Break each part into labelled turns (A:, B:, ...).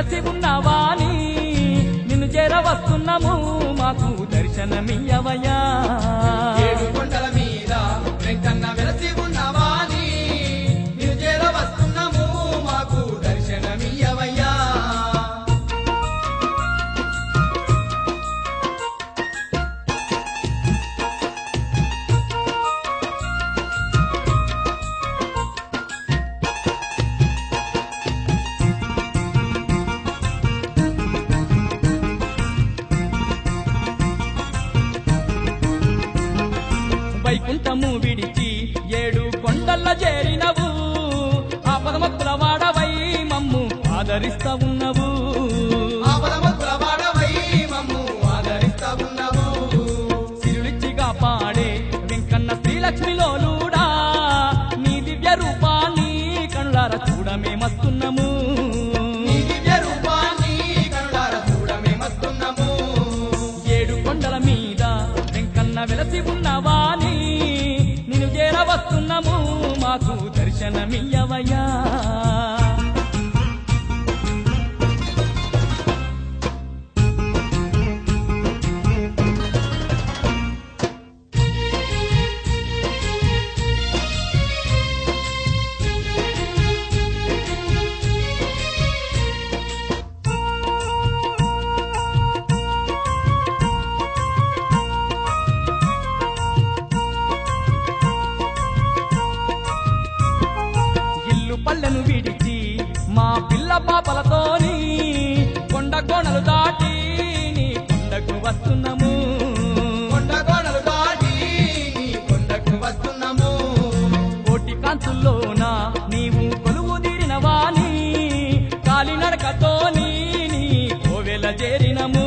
A: వెలసి ఉన్నవాని నిన్ను చేరవస్తున్నాము మాకు దర్శనమియ్యవయ్యా
B: ఏడు కొండల మీద వెంకన్న వెలసి ఉన్నవాని నిన్ను చేరవస్తున్నాము మాకు దర్శనమియ్యవయ్యా
A: వైకుంఠము విడిచి ఏడు కొండల్ల చేరినవు ఆపదమక్కుల వాడవై మమ్ము ఆదరిస్తా ఉన్నవు
B: ఆపదమక్కుల వాడవై మమ్ము ఆదరిస్తా ఉన్నావు
A: సిరులిచ్చి కాపాడే వెంకన్న శ్రీలక్ష్మిలోలుడా నీ దివ్య రూపాన్ని కనులార చూడమేమస్తున్నాము
B: నీ దివ్య రూపాన్ని కనులార చూడమేమస్తున్నాము
A: ఏడు కొండల మీద వెంకన్న వెలసి ఉన్నవాని నిన్ను చేరవస్తున్నాము మాకు దర్శనమియ్యవయ్యా పల్లెను విడిచి మా పిల్ల పాపలతోని కొండ కోణలు దాటి నీ కొండకు వస్తున్నాము
B: కొండ కోణలు దాటి నీ కొండకు వస్తున్నాము
A: కోటి కాంతుల్లోన నీవు కొలువు తీరిన వాణి కాలినడకతోని నీ కోవెల చేరినము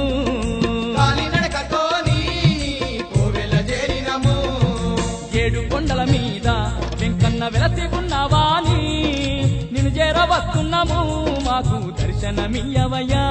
B: కాలినడకతోని నీ కోవెల చేరినము
A: ఏడు కొండల మీద వెంకన్న వెలసి ఉన్నవాని నిన్ను చేరవస్తున్నాము మాకు దర్శనమియ్యవయ్యా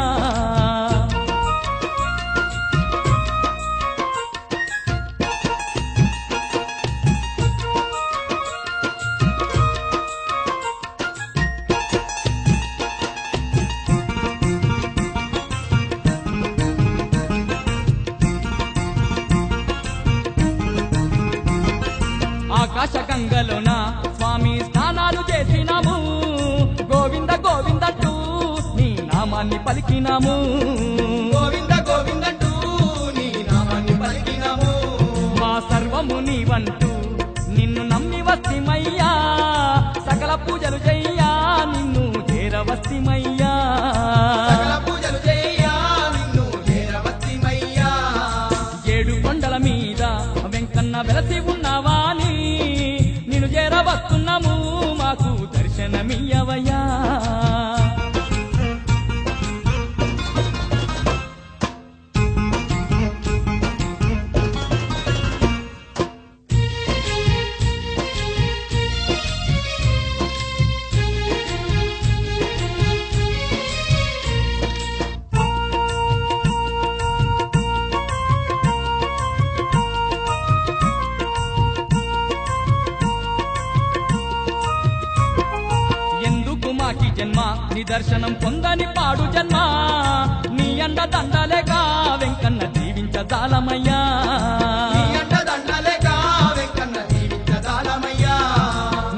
A: ఆకాశ గంగలోన స్వామి స్నానాలు చేసినాము గోవింద గోవిందంటూ నీ నామాన్ని పలికినాము
B: గోవింద గోవిందంటూ నీ నామాన్ని పలికినాము
A: మా సర్వము నీవంటూ నిన్ను నమ్మి వస్తిమయ్యా సకల పూజలు చెయ్యా నిన్ను చేరవస్తిమయ్యా
B: సకల పూజలు చెయ్యా నిన్ను చేరవస్తిమయ్యా
A: ఏడు కొండల మీద వెంకన్న వెలసి ఉన్నవాని నిన్ను చేరవస్తున్నాము మాకు దర్శనమియ్యవయ్యా ఎందుకు మాకి జన్మ నీ దర్శనం పొందని పాడు జన్మ నీ అండ దండలేగా వెంకన్న జీవించజాలమయ్యా
B: నీ అండ దండలేగా వెంకన్న జీవించజాలమయ్యా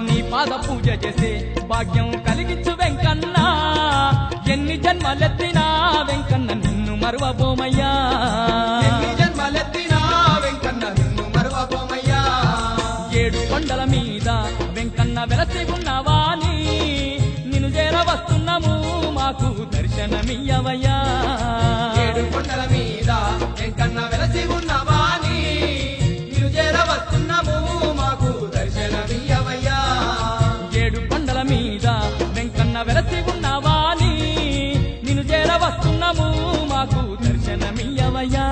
A: నీ పాద పూజ చేసే భాగ్యం కలిగించు వెంకన్న ఎన్ని జన్మలెత్తినా వెంకన్న నిన్ను మరువబోమయ్యా
B: ఎన్ని జన్మలెత్తినా వెంకన్న నిన్ను మరువబోమయ్యా
A: ఏడు కొండల మీద వెంకన్న వెలసి ఉన్నవాని నిన్ను చేరవస్తున్నాము మాకు దర్శనమియ్యవయ్యా
B: ఏడు కొండల మీద వెంకన్న వెలసి ఉన్నవాని నిన్ను చేరవస్తున్నాము మాకు దర్శనమియ్యవయ్యా
A: ఏడు కొండల మీద వెంకన్న వెలసి ఉన్నవాని నిన్ను చేరవస్తున్నాము మాకు దర్శనమియ్యవయ్యా